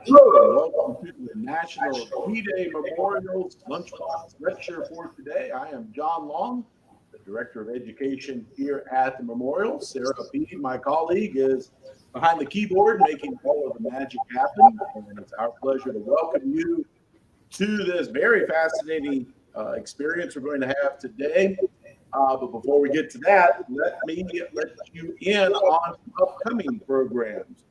Hello, welcome to the National D-Day Memorials Lunchbox Lecture for today. I am John Long, the Director of Education here at the Memorial. Sarah P., my colleague, is behind the keyboard making all of the magic happen. And it's our pleasure to welcome you to this very fascinating experience we're going to have today. But before we get to that, let me let you in on upcoming programs.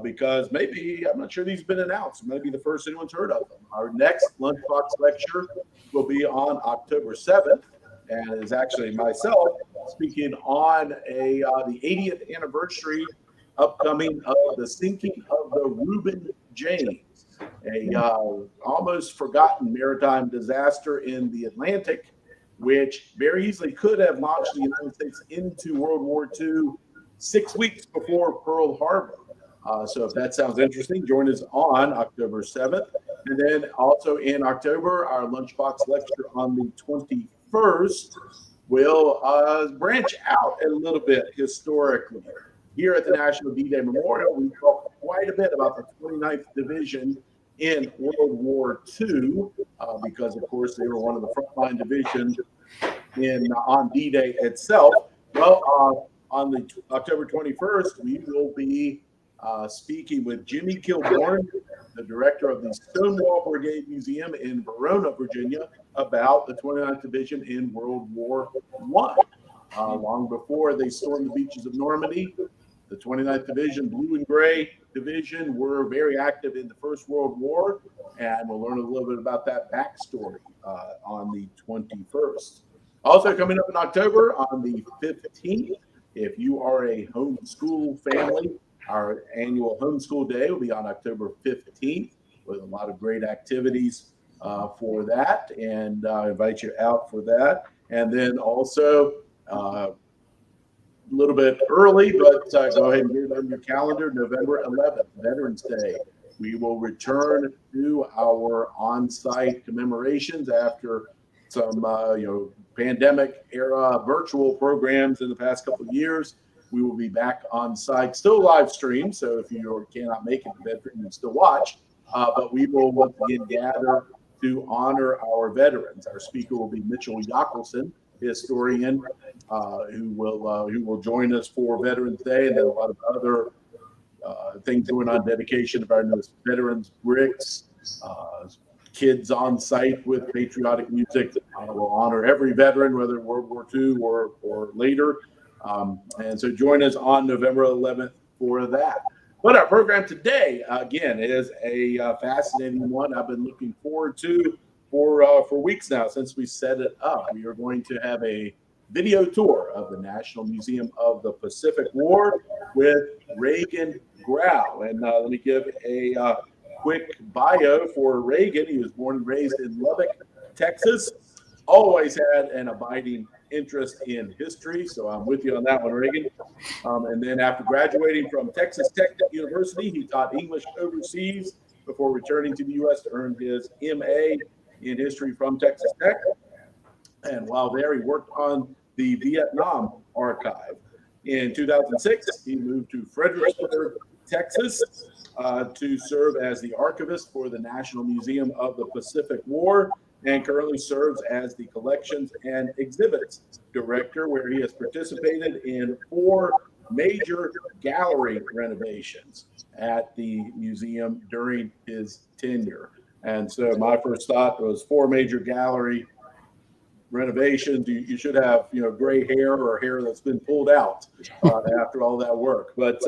Because maybe, I'm not sure these have been announced, maybe the first anyone's heard of them. Our next Lunchbox lecture will be on October 7th, and is actually myself speaking on the 80th anniversary upcoming of the sinking of the Reuben James, a almost forgotten maritime disaster in the Atlantic, which very easily could have launched the United States into World War II 6 weeks before Pearl Harbor. So if that sounds interesting, join us on October 7th. And then also in October, our Lunchbox lecture on the 21st will branch out a little bit historically. Here at the National D-Day Memorial, we talk quite a bit about the 29th Division in World War II, because, of course, they were one of the frontline divisions on D-Day itself. Well, on the October 21st, we will be speaking with Jimmy Kilborn, the director of the Stonewall Brigade Museum in Verona, Virginia, about the 29th Division in World War I. Long before they stormed the beaches of Normandy, the 29th Division, Blue and Gray Division, were very active in the First World War, and we'll learn a little bit about that backstory on the 21st. Also coming up in October on the 15th, if you are a homeschool family, our annual homeschool day will be on October 15th with a lot of great activities for that, and I invite you out for that. And then also a little bit early, but go ahead and get it on your calendar, November 11th, Veterans Day. We will return to our on-site commemorations after some pandemic era virtual programs in the past couple of years. We will be back on site, still live stream. So if you cannot make it to Bedford, you can still watch. But we will once again gather to honor our veterans. Our speaker will be Mitchell Yockelson, historian, who will join us for Veterans Day, and then a lot of other things going on. Dedication of our newest veterans bricks, kids on site with patriotic music. We'll honor every veteran, whether World War II or later. And so join us on November 11th for that. But our program today, again, is a fascinating one I've been looking forward to for weeks now since we set it up. We are going to have a video tour of the National Museum of the Pacific War with Reagan Grau. And let me give a quick bio for Reagan. He was born and raised in Lubbock, Texas. Always had an abiding interest in history, so I'm with you on that one, Reagan. And then after graduating from Texas Tech University, he taught English overseas before returning to the U.S. to earn his MA in history from Texas Tech. And while there, he worked on the Vietnam archive. In 2006, he moved to Fredericksburg, Texas, to serve as the archivist for the National Museum of the Pacific War, and currently serves as the Collections and Exhibits Director, where he has participated in 4 major gallery renovations at the museum during his tenure. And so my first thought was 4 major gallery renovations. You should have, gray hair or hair that's been pulled out after all that work. But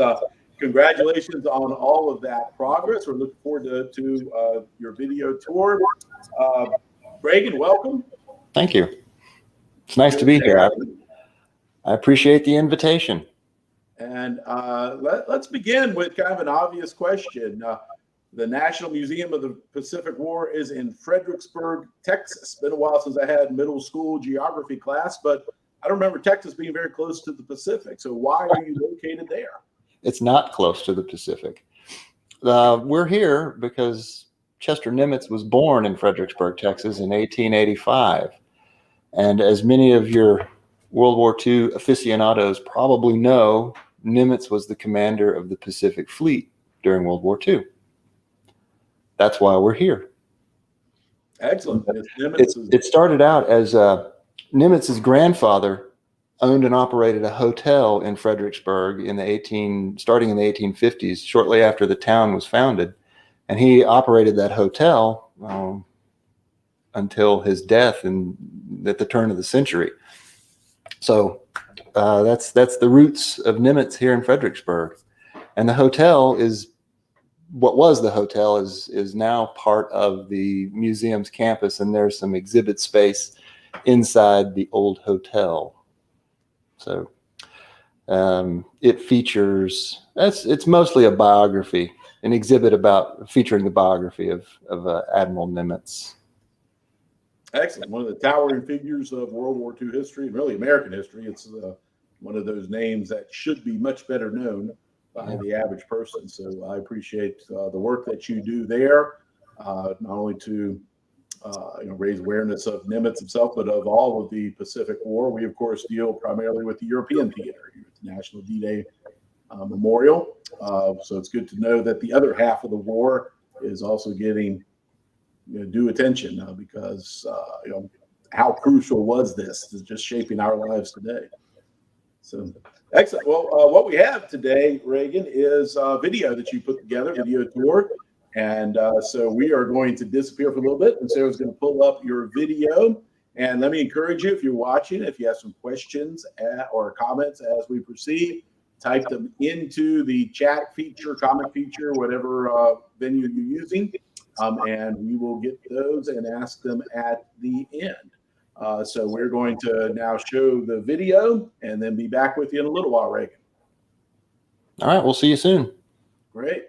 congratulations on all of that progress. We're looking forward to your video tour. Reagan, welcome. Thank you. It's nice to be here. I appreciate the invitation. And let's begin with kind of an obvious question. The National Museum of the Pacific War is in Fredericksburg, Texas. It's been a while since I had middle school geography class, but I don't remember Texas being very close to the Pacific. So why are you located there? It's not close to the Pacific. We're here because Chester Nimitz was born in Fredericksburg, Texas in 1885. And as many of your World War II aficionados probably know, Nimitz was the commander of the Pacific Fleet during World War II. that's why we're here. Excellent. Miss Nimitz is It started out as Nimitz's grandfather owned and operated a hotel in Fredericksburg starting in the 1850s, shortly after the town was founded, and he operated that hotel until his death at the turn of the century. So that's the roots of Nimitz here in Fredericksburg, and the hotel is what was the hotel is now part of the museum's campus, and there's some exhibit space inside the old hotel. So it features it's mostly a biography, an exhibit featuring the biography of Admiral Nimitz. excellent. One of the towering figures of World War II history and really American history. It's one of those names that should be much better known by the average person. So I appreciate the work that you do there, not only to raise awareness of Nimitz himself, but of all of the Pacific War. We, of course, deal primarily with the European theater, the National D-Day Memorial. So it's good to know that the other half of the war is also getting due attention because how crucial was this to just shaping our lives today. So excellent. Well, what we have today, Reagan, is a video that you put together, video tour. And so we are going to disappear for a little bit, and Sarah's going to pull up your video. And let me encourage you, if you're watching, if you have some questions or comments as we proceed, type them into the chat feature, comment feature, whatever venue you're using, and we will get those and ask them at the end. So we're going to now show the video and then be back with you in a little while, Reagan. All right, we'll see you soon. Great.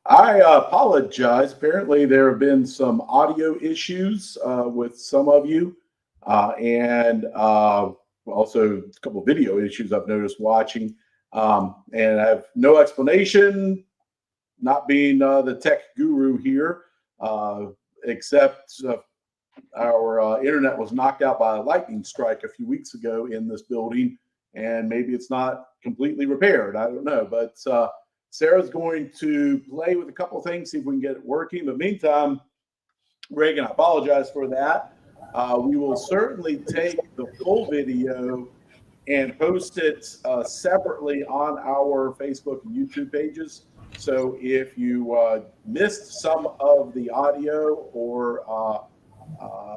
I apologize. Apparently, there have been some audio issues with some of you, and also a couple of video issues I've noticed watching. And I have no explanation, not being the tech guru here, except our internet was knocked out by a lightning strike a few weeks ago in this building, and maybe it's not completely repaired. I don't know, but Sarah's going to play with a couple of things, see if we can get it working. But meantime, Reagan, I apologize for that. We will certainly take the full video and post it separately on our Facebook and YouTube pages. So if you missed some of the audio, or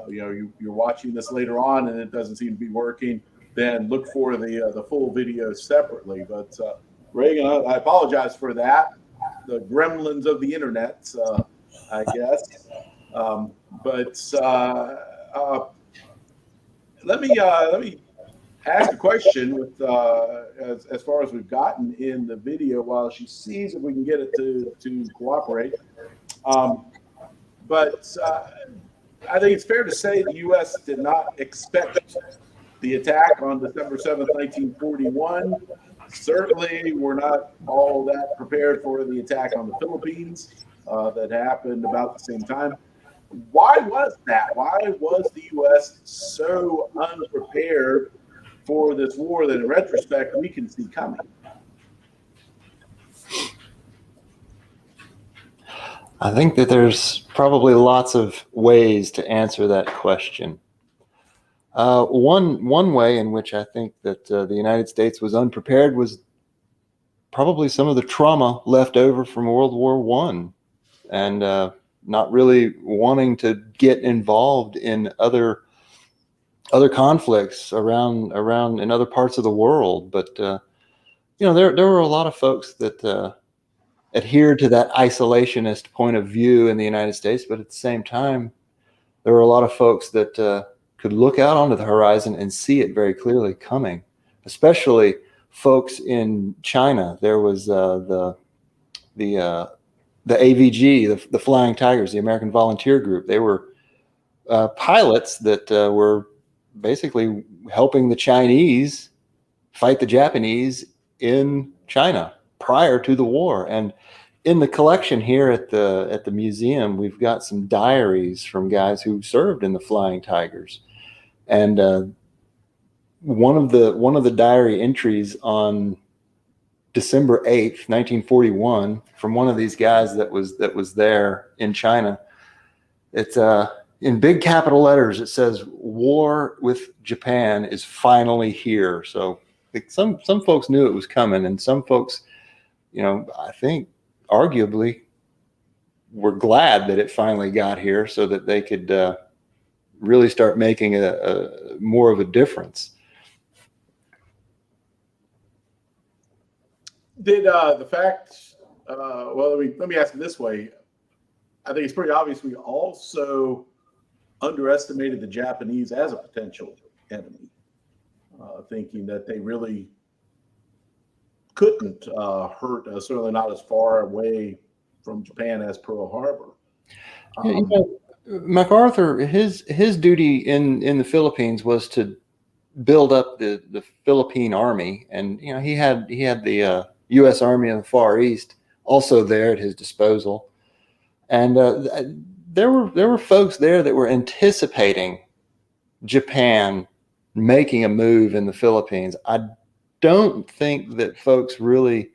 you're watching this later on and it doesn't seem to be working, then look for the full video separately. But Reagan, I apologize for that. The gremlins of the internet, I guess. Let me ask a question with as far as we've gotten in the video while she sees if we can get it to cooperate. I think it's fair to say the U.S. did not expect the attack on December 7th, 1941. Certainly, we're not all that prepared for the attack on the Philippines that happened about the same time. Why was that? Why was the U.S. so unprepared for this war that, in retrospect, we can see coming? I think that there's probably lots of ways to answer that question. One way in which I think that the United States was unprepared was probably some of the trauma left over from World War I, and not really wanting to get involved in other conflicts around in other parts of the world. But there were a lot of folks that adhered to that isolationist point of view in the United States, but at the same time, there were a lot of folks that could look out onto the horizon and see it very clearly coming, especially folks in China. There was the AVG, the Flying Tigers, the American Volunteer Group. They were pilots that were basically helping the Chinese fight the Japanese in China prior to the war. And in the collection here at the museum, we've got some diaries from guys who served in the Flying Tigers. And one of the diary entries on December 8th, 1941, from one of these guys that was there in China, it's in big capital letters. It says, "War with Japan is finally here." So some folks knew it was coming, and some folks, I think arguably were glad that it finally got here so that they could really start making a more of a difference. Did the fact, well, let me ask it this way. I think it's pretty obvious we also underestimated the Japanese as a potential enemy, thinking that they really couldn't hurt us, certainly not as far away from Japan as Pearl Harbor. MacArthur, his duty in the Philippines was to build up the Philippine Army, and he had the U.S. Army in the Far East also there at his disposal, and there were folks there that were anticipating Japan making a move in the Philippines. I don't think that folks really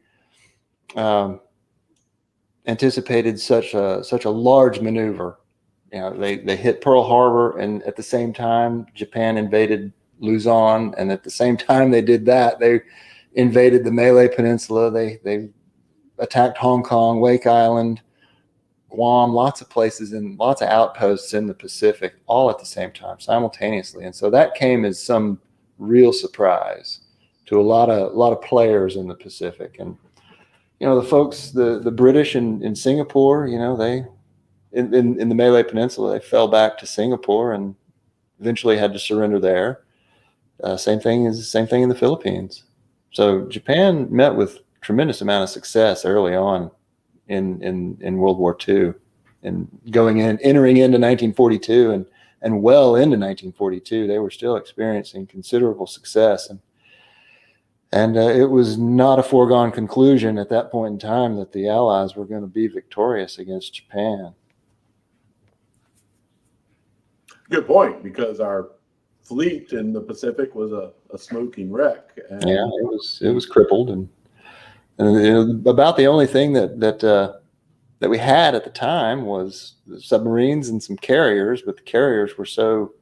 anticipated such a large maneuver. They hit Pearl Harbor, and at the same time, Japan invaded Luzon, and at the same time they did that, they invaded the Malay Peninsula. They attacked Hong Kong, Wake Island, Guam, lots of places and lots of outposts in the Pacific, all at the same time, simultaneously. And so that came as some real surprise to a lot of players in the Pacific. And the folks, the British in Singapore, they in the Malay Peninsula, they fell back to Singapore and eventually had to surrender there. Same thing in the Philippines. So Japan met with tremendous amount of success early on in World War II, and entering into 1942 and well into 1942, they were still experiencing considerable success, and it was not a foregone conclusion at that point in time that the Allies were going to be victorious against Japan. Good point, because our fleet in the Pacific was a smoking wreck. And yeah, it was crippled, and about the only thing that we had at the time was submarines and some carriers, but the carriers were so.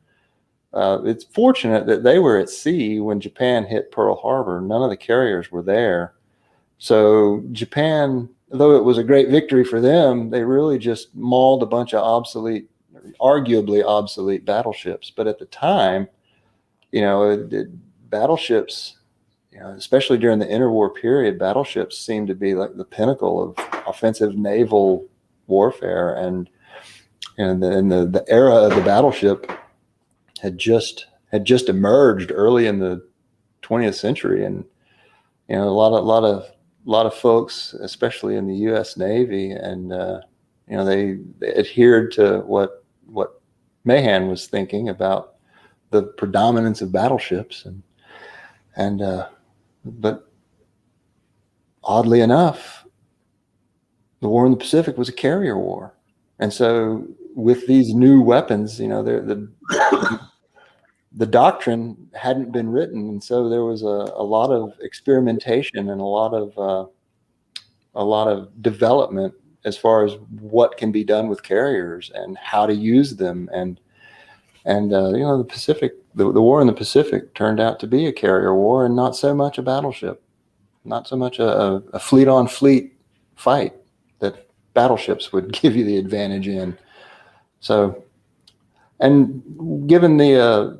It's fortunate that they were at sea when Japan hit Pearl Harbor. None of the carriers were there, so Japan, though it was a great victory for them, they really just mauled a bunch of arguably obsolete battleships. But at the time, battleships, especially during the interwar period, battleships seemed to be like the pinnacle of offensive naval warfare, and the era of the battleship had just emerged early in the 20th century, and a lot of folks, especially in the U.S. Navy, and they adhered to what Mahan was thinking about the predominance of battleships, but oddly enough, the war in the Pacific was a carrier war, and so with these new weapons, the doctrine hadn't been written, and so there was a lot of experimentation and a lot of development as far as what can be done with carriers and how to use them, and the Pacific, the war in the Pacific turned out to be a carrier war and not so much a battleship, not so much a fleet on fleet fight that battleships would give you the advantage in. So, and given the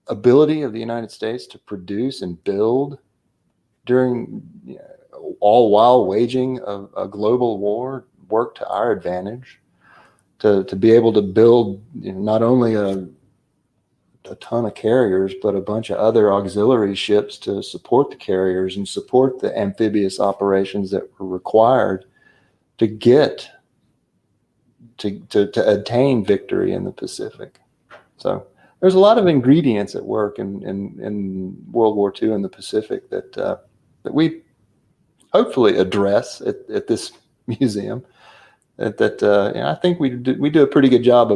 ability of the United States to produce and build during, all while waging a global war, worked to our advantage to be able to build not only a ton of carriers, but a bunch of other auxiliary ships to support the carriers and support the amphibious operations that were required to get to attain victory in the Pacific. So there's a lot of ingredients at work in World War II in the Pacific that we hopefully address at this museum. I think we do a pretty good job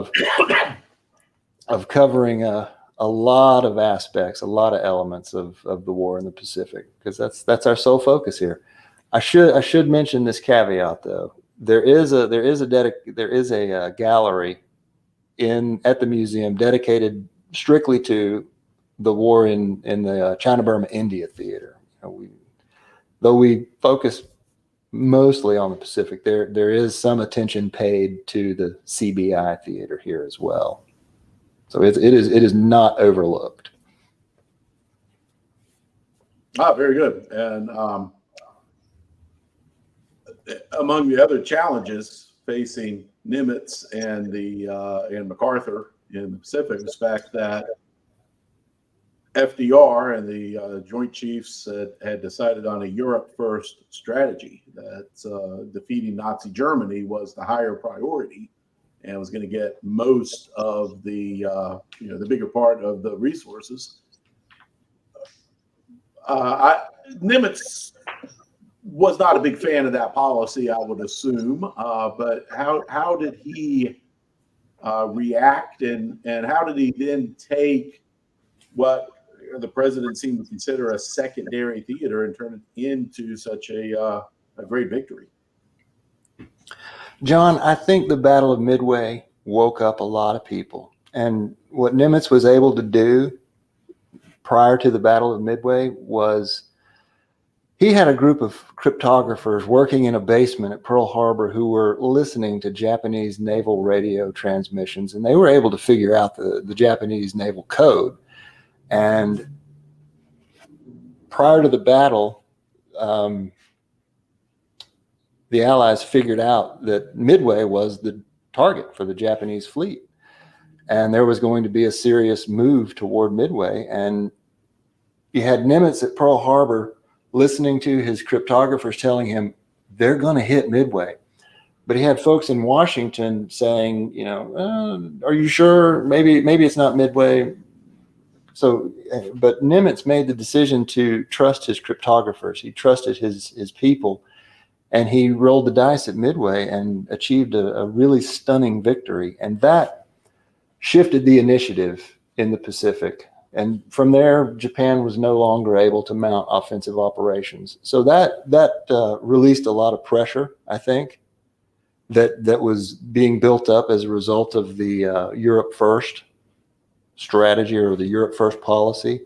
of covering a lot of aspects, a lot of elements of the war in the Pacific, because that's our sole focus here. I should mention this caveat though. There is a gallery at the museum dedicated strictly to the war in the China-Burma India theater. Though we focus mostly on the Pacific, there is some attention paid to the CBI theater here as well. So it is not overlooked. Very good. And among the other challenges facing Nimitz and MacArthur in the Pacific is the fact that FDR and the Joint Chiefs had decided on a Europe first strategy, that defeating Nazi Germany was the higher priority and was going to get most of the bigger part of the resources. Nimitz was not a big fan of that policy, I would assume. But how did he react, and how did he then take what the president seemed to consider a secondary theater and turn it into such a great victory? John, I think the Battle of Midway woke up a lot of people, and what Nimitz was able to do prior to the Battle of Midway was he had a group of cryptographers working in a basement at Pearl Harbor who were listening to Japanese naval radio transmissions, and they were able to figure out the Japanese naval code. And prior to the battle, the Allies figured out that Midway was the target for the Japanese fleet, and there was going to be a serious move toward Midway. And you had Nimitz at Pearl Harbor listening to his cryptographers telling him, they're going to hit Midway. But he had folks in Washington saying, are you sure? Maybe it's not Midway. So, but Nimitz made the decision to trust his cryptographers. He trusted his people, and he rolled the dice at Midway and achieved a really stunning victory. And that shifted the initiative in the Pacific. And from there, Japan was no longer able to mount offensive operations. So that released a lot of pressure, I think, that was being built up as a result of the Europe First strategy, or the Europe First policy.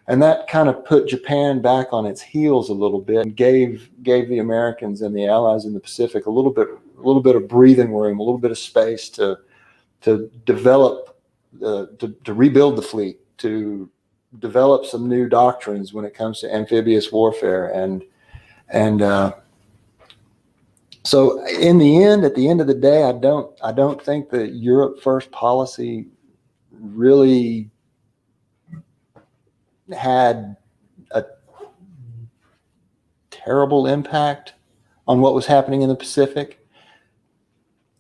And that kind of put Japan back on its heels a little bit, and gave the Americans and the Allies in the Pacific a little bit of breathing room, a little bit of space to develop, to rebuild the fleet, to develop some new doctrines when it comes to amphibious warfare. And so in the end, at the end of the day, I don't think the Europe First policy really had a terrible impact on what was happening in the Pacific,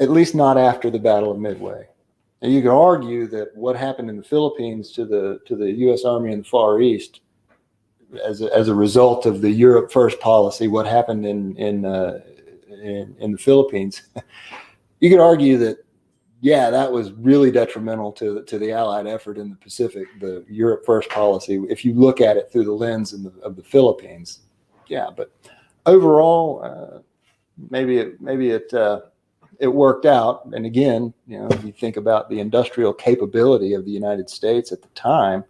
at least not after the Battle of Midway. Now, you could argue that what happened in the Philippines to the U.S. Army in the Far East, as a result of the Europe First policy, what happened in the Philippines, you could argue that, yeah, that was really detrimental to the Allied effort in the Pacific, the Europe First policy, if you look at it through the lens of the Philippines. Yeah, but overall, maybe it worked out. And again, if you think about the industrial capability of the United States at the time,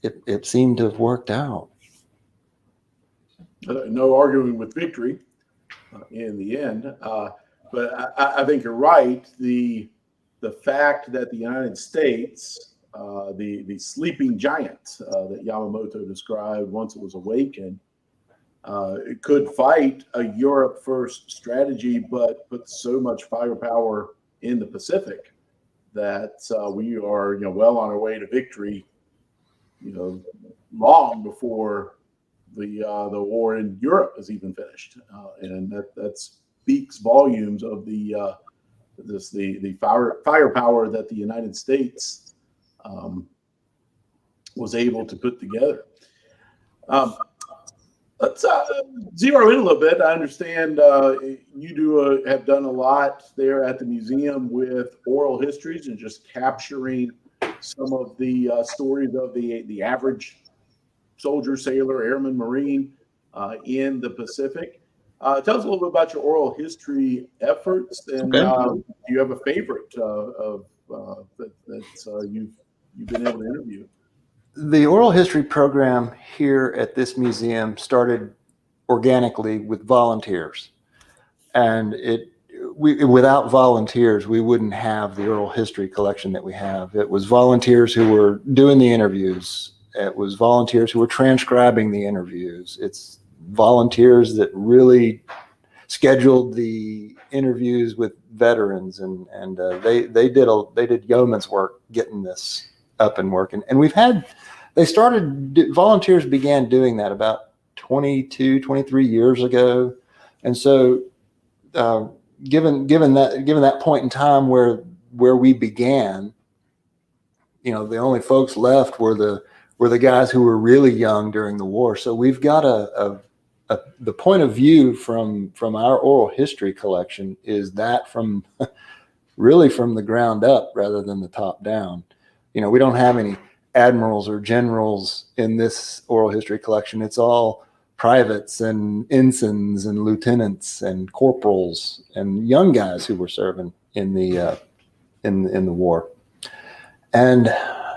it seemed to have worked out. No arguing with victory in the end. But I think you're right. The fact that the United States, the sleeping giant that Yamamoto described once it was awakened, it could fight a Europe First strategy, but put so much firepower in the Pacific that we are well on our way to victory. Long before the war in Europe is even finished, and that speaks volumes of the firepower that the United States was able to put together. Let's zero in a little bit. I understand you have done a lot there at the museum with oral histories and just capturing some of the stories of the average soldier, sailor, airman, Marine in the Pacific. Tell us a little bit about your oral history efforts, and do you have a favorite that you've been able to interview? The oral history program here at this museum started organically with volunteers, and without volunteers, we wouldn't have the oral history collection that we have. It was volunteers who were doing the interviews. It was volunteers who were transcribing the interviews. It's volunteers that really scheduled the interviews with veterans, and they did yeoman's work getting this up and working. And volunteers began doing that about 23 years ago. And so given that point in time where we began, the only folks left were the guys who were really young during the war. So we've got the point of view from our oral history collection is that from the ground up rather than the top down. We don't have any admirals or generals in this oral history collection. It's all privates and ensigns and lieutenants and corporals and young guys who were serving in the war. And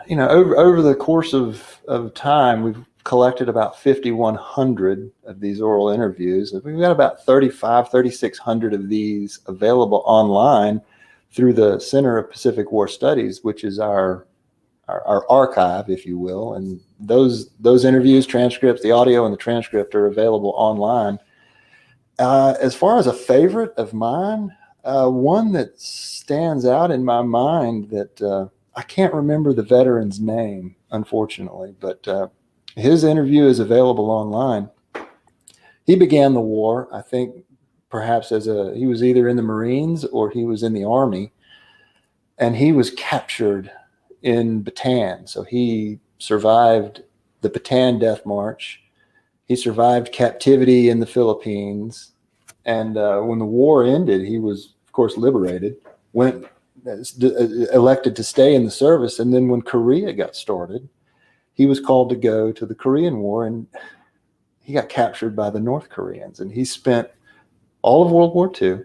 over the course of time, we've collected about 5,100 of these oral interviews. We've got about 3,600 of these available online through the Center of Pacific War Studies, which is our archive, if you will. And those interviews, transcripts, the audio and the transcript are available online. As far as a favorite of mine, one that stands out in my mind that I can't remember the veteran's name, unfortunately, but his interview is available online. He began the war, I think, perhaps he was either in the Marines or he was in the Army, and he was captured in Bataan. So he survived the Bataan Death March. He survived captivity in the Philippines. And when the war ended, he was, of course, liberated, went elected to stay in the service. And then when Korea got started, he was called to go to the Korean War, and he got captured by the North Koreans. And he spent all of World War II,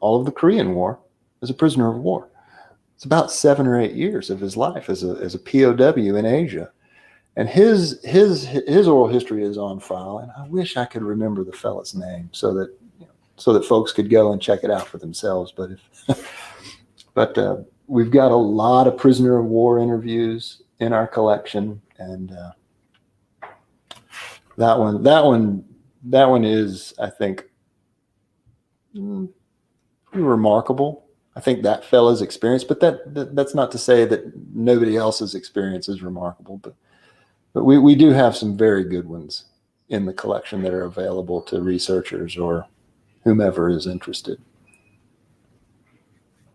all of the Korean War, as a prisoner of war. It's about 7 or 8 years of his life as a POW in Asia. And his oral history is on file, and I wish I could remember the fellow's name so that folks could go and check it out for themselves. But we've got a lot of prisoner of war interviews in our collection, and that one is, I think, remarkable. I think that fella's experience, but that's not to say that nobody else's experience is remarkable. But we do have some very good ones in the collection that are available to researchers or whomever is interested.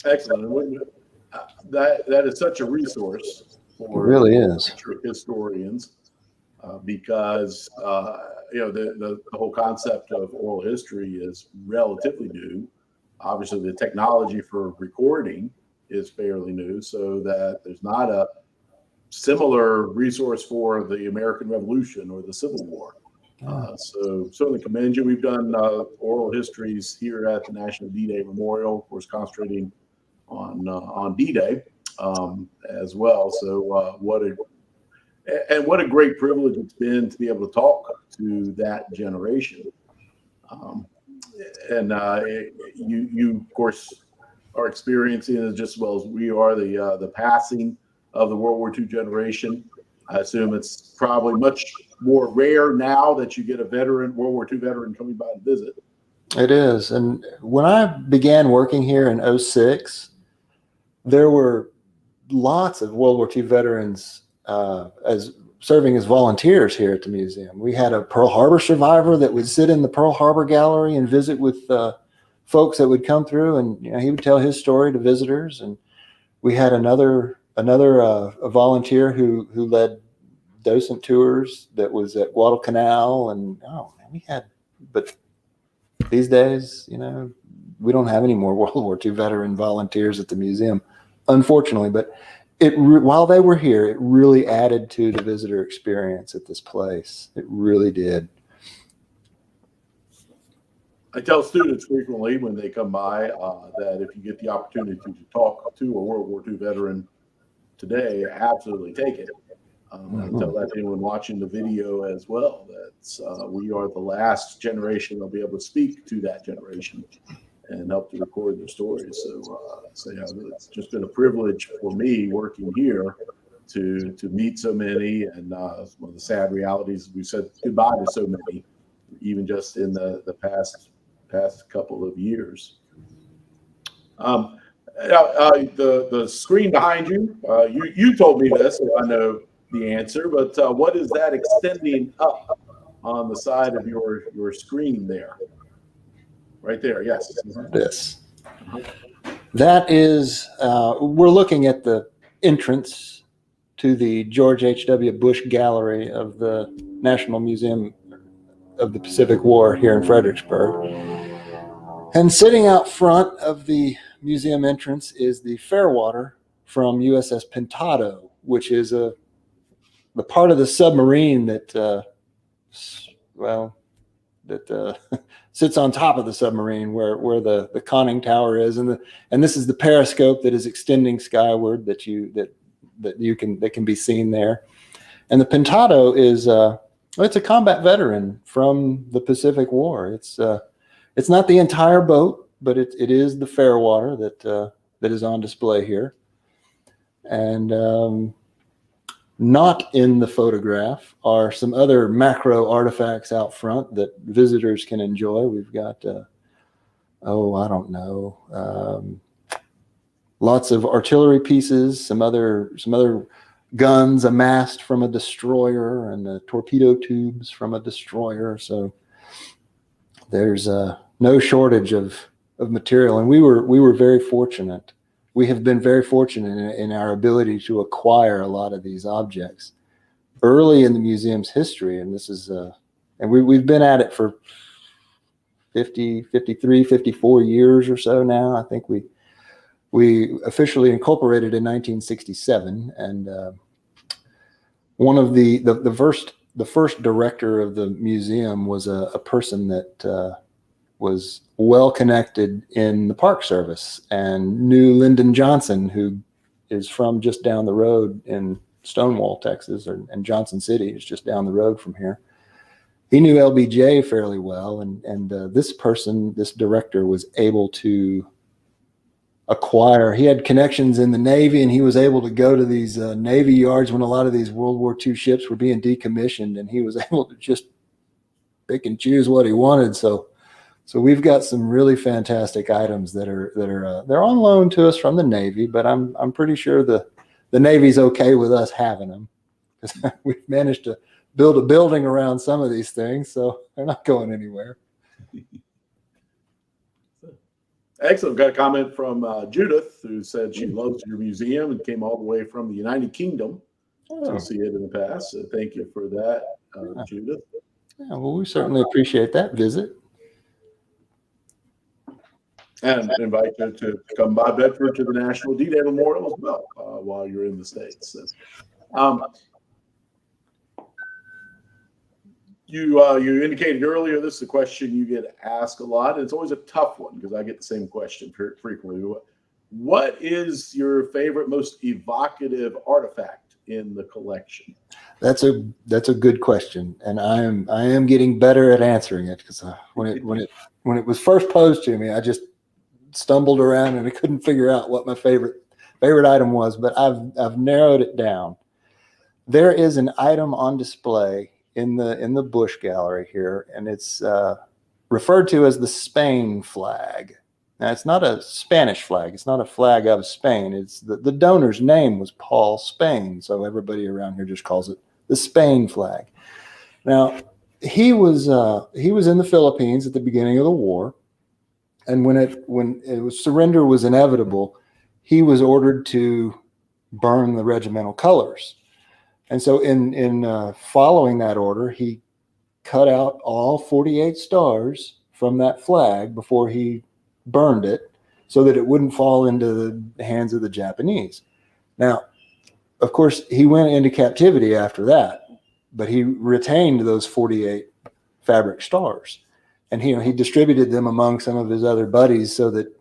Excellent. That is such a resource for it really is historians, because the whole concept of oral history is relatively new. Obviously, the technology for recording is fairly new, so that there's not a similar resource for the American Revolution or the Civil War. So certainly commend you. We've done oral histories here at the National D-Day Memorial, of course, concentrating on D-Day as well. So what a great privilege it's been to be able to talk to that generation. You of course are experiencing it just as well as we are the passing of the World War II generation. I assume it's probably much more rare now that you get a World War II veteran coming by to visit. It is. And when I began working here in 2006, there were lots of World War II veterans serving as volunteers here at the museum. We had a Pearl Harbor survivor that would sit in the Pearl Harbor gallery and visit with folks that would come through, and he would tell his story to visitors. And we had another a volunteer who led docent tours that was at Guadalcanal, and but these days, we don't have any more World War II veteran volunteers at the museum, unfortunately. But while they were here, it really added to the visitor experience at this place. It really did. I tell students frequently when they come by that if you get the opportunity to talk to a World War II veteran today, absolutely take it. I tell that to anyone watching the video as well, that we are the last generation that'll be able to speak to that generation and help to record their stories. So yeah, it's just been a privilege for me working here to meet so many, and one of the sad realities, we said goodbye to so many, even just in the past couple of years. The screen behind you, you told me this, so I know the answer, but what is that extending up on the side of your screen there? Right there, yes. This. That is, we're looking at the entrance to the George H.W. Bush Gallery of the National Museum of the Pacific War here in Fredericksburg. And sitting out front of the museum entrance is the Fairwater from USS Pentaton, which is the part of the submarine that sits on top of the submarine where the conning tower is, and this is the periscope that is extending skyward that can be seen there. And the Pentaton is it's a combat veteran from the Pacific War. It's not the entire boat, but it is the Fairwater that is on display here. And not in the photograph are some other macro artifacts out front that visitors can enjoy. We've got, I don't know, lots of artillery pieces, some other guns, a mast from a destroyer, and torpedo tubes from a destroyer. So there's no shortage of material, and we were very fortunate. We have been very fortunate in our ability to acquire a lot of these objects early in the museum's history. And this is, and we've been at it for 50, 53, 54 years or so now. I think we officially incorporated in 1967. And one of the first director of the museum was a person that was well connected in the Park Service and knew Lyndon Johnson, who is from just down the road in Stonewall, Texas, and Johnson City is just down the road from here. He knew LBJ fairly well, and this director was able to acquire. He had connections in the Navy, and he was able to go to these Navy yards when a lot of these World War II ships were being decommissioned, and he was able to just pick and choose what he wanted. So we've got some really fantastic items that are they're on loan to us from the Navy, but I'm pretty sure the Navy's okay with us having them, because we've managed to build a building around some of these things, so they're not going anywhere. Excellent. Got a comment from Judith, who said she loves your museum and came all the way from the United Kingdom to see it in the past. So thank you for that, Judith. Yeah, well, we certainly appreciate that visit. And invite you to come by Bedford to the National D-Day Memorial as well while you're in the States. So, you indicated earlier, this is a question you get asked a lot, and it's always a tough one because I get the same question frequently. What is your favorite, most evocative artifact in the collection? That's a good question, and I am getting better at answering it, because when it was first posed to me, I just stumbled around and I couldn't figure out what my favorite item was, but I've narrowed it down. There is an item on display in the Bush Gallery here, and it's referred to as the Spain flag. Now, it's not a Spanish flag. It's not a flag of Spain. It's the donor's name was Paul Spain, so everybody around here just calls it the Spain flag. Now, he was in the Philippines at the beginning of the war, and when surrender was inevitable, he was ordered to burn the regimental colors. And so in following that order, he cut out all 48 stars from that flag before he burned it, so that it wouldn't fall into the hands of the Japanese. Now, of course, he went into captivity after that, but he retained those 48 fabric stars. And he distributed them among some of his other buddies, so that,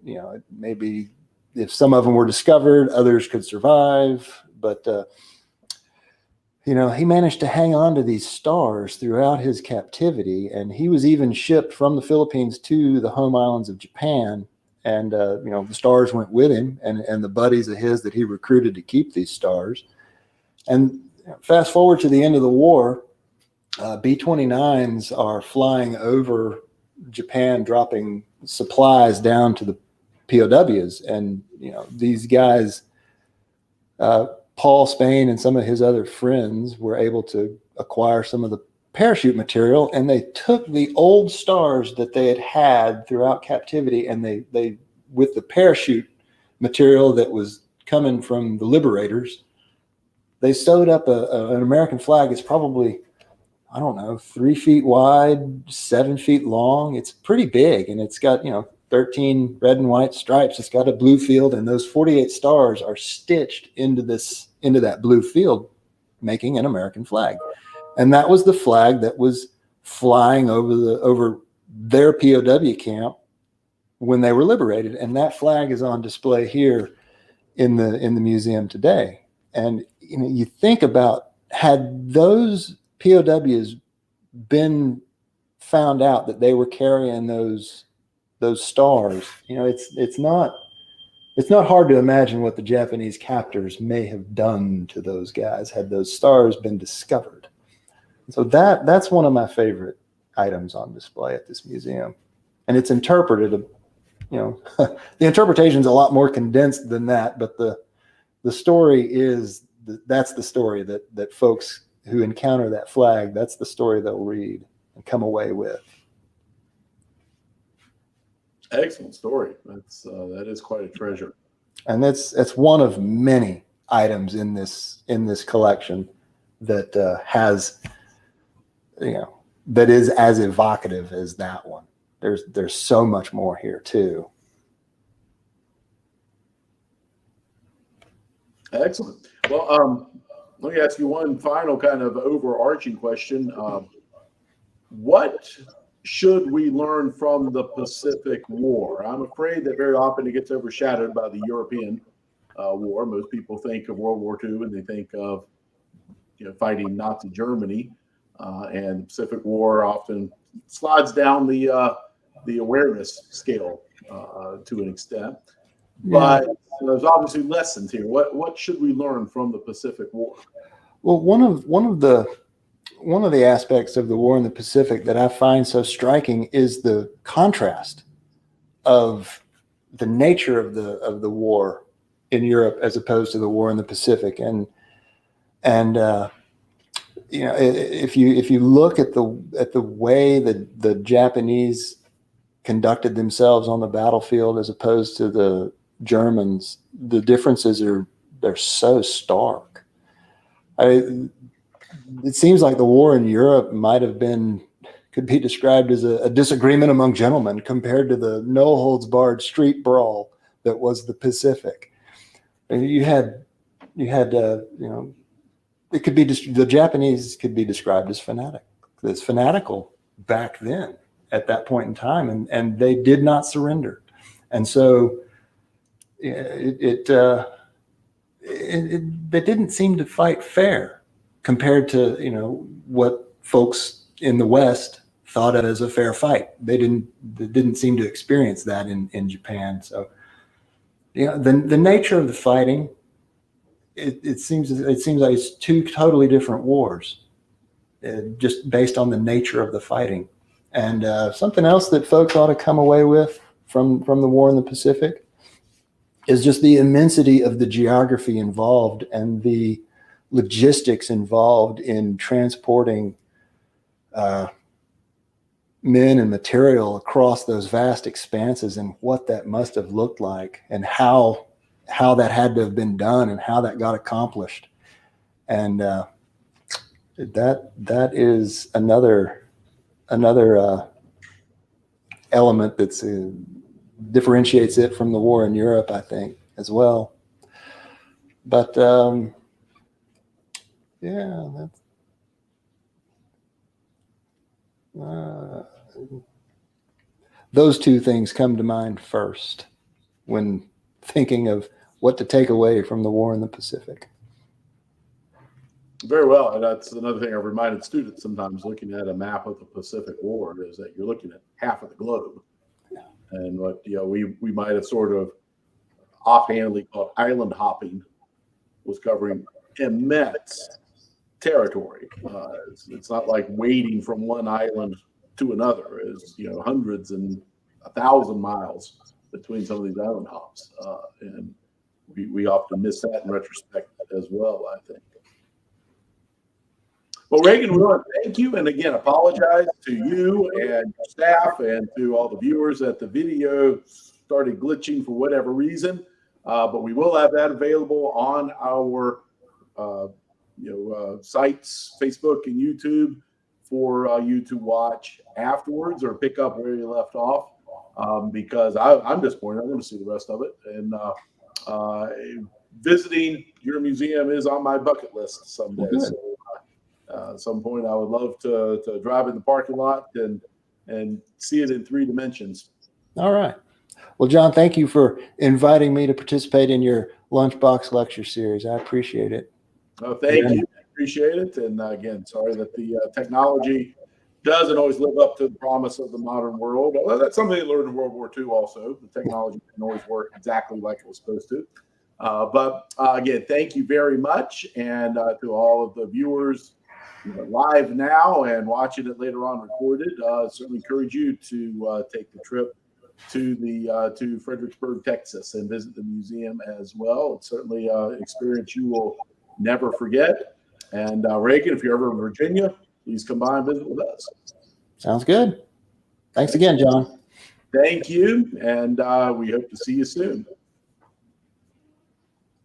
maybe if some of them were discovered, others could survive. But he managed to hang on to these stars throughout his captivity, and he was even shipped from the Philippines to the home islands of Japan. And the stars went with him, and the buddies of his that he recruited to keep these stars. And fast forward to the end of the war, B-29s are flying over Japan, dropping supplies down to the POWs, and these guys, Paul Spain and some of his other friends, were able to acquire some of the parachute material, and they took the old stars that they had throughout captivity, and they with the parachute material that was coming from the liberators, they sewed up an American flag. It's probably, I don't know, 3 feet wide, 7 feet long. It's pretty big, and it's got 13 red and white stripes. It's got a blue field, and those 48 stars are stitched into that blue field, making an American flag. And that was the flag that was flying over their POW camp when they were liberated. And that flag is on display here in the museum today. And you think about, had those POWs been found out that they were carrying those stars, it's not hard to imagine what the Japanese captors may have done to those guys had those stars been discovered. So that's one of my favorite items on display at this museum. And it's interpreted, the interpretation is a lot more condensed than that, but the story is, that's the story that folks who encounter that flag, that's the story they'll read and come away with. Excellent story. That is quite a treasure. And that's one of many items in this collection that has, that is as evocative as that one. There's so much more here too. Excellent. Well, let me ask you one final kind of overarching question. What should we learn from the Pacific War? I'm afraid that very often it gets overshadowed by the European War. Most people think of World War II and they think of fighting Nazi Germany, and the Pacific War often slides down the awareness scale to an extent. But there's obviously lessons here. What should we learn from the Pacific War? Well, one of the aspects of the war in the Pacific that I find so striking is the contrast of the nature of the war in Europe as opposed to the war in the Pacific. And if you look at the way that the Japanese conducted themselves on the battlefield as opposed to the Germans, the differences they're so stark. It seems like the war in Europe could be described as a disagreement among gentlemen compared to the no holds barred street brawl that was the Pacific. And you had it could be the Japanese could be described as fanatical back then at that point in time, and they did not surrender, and so they didn't seem to fight fair compared to what folks in the West thought of as a fair fight. They didn't seem to experience that in Japan. So the nature of the fighting, it seems like it's two totally different wars, just based on the nature of the fighting. And something else that folks ought to come away with from the war in the Pacific is just the immensity of the geography involved and the logistics involved in transporting men and material across those vast expanses, and what that must have looked like, and how that had to have been done, and how that got accomplished. And that is another element that's differentiates it from the war in Europe, I think, as well. But those two things come to mind first when thinking of what to take away from the war in the Pacific. Very well. And that's another thing I've reminded students sometimes, looking at a map of the Pacific War, is that you're looking at half of the globe. And what we might have sort of offhandedly called island hopping was covering immense territory. It's not like wading from one island to another. It's hundreds and 1,000 miles between some of these island hops, and we often miss that in retrospect as well, I think. Well, Reagan, we want to thank you, and again, apologize to you and your staff and to all the viewers that the video started glitching for whatever reason. But we will have that available on our sites, Facebook and YouTube, for you to watch afterwards or pick up where you left off. Because I'm disappointed. I want to see the rest of it. And visiting your museum is on my bucket list someday. Good. So at some point, I would love to drive in the parking lot and see it in 3 dimensions. All right. Well, John, thank you for inviting me to participate in your Lunchbox lecture series. I appreciate it. Thank you. Appreciate it. And again, sorry that the technology doesn't always live up to the promise of the modern world. Although that's something they learned in World War II also. The technology didn't always work exactly like it was supposed to. But again, thank you very much. And to all of the viewers live now and watching it later on recorded, certainly encourage you to take the trip to Fredericksburg, Texas, and visit the museum as well. It's certainly an experience you will never forget. And Reagan, if you're ever in Virginia, please come by and visit with us. Sounds good. Thanks again, John. Thank you, and we hope to see you soon.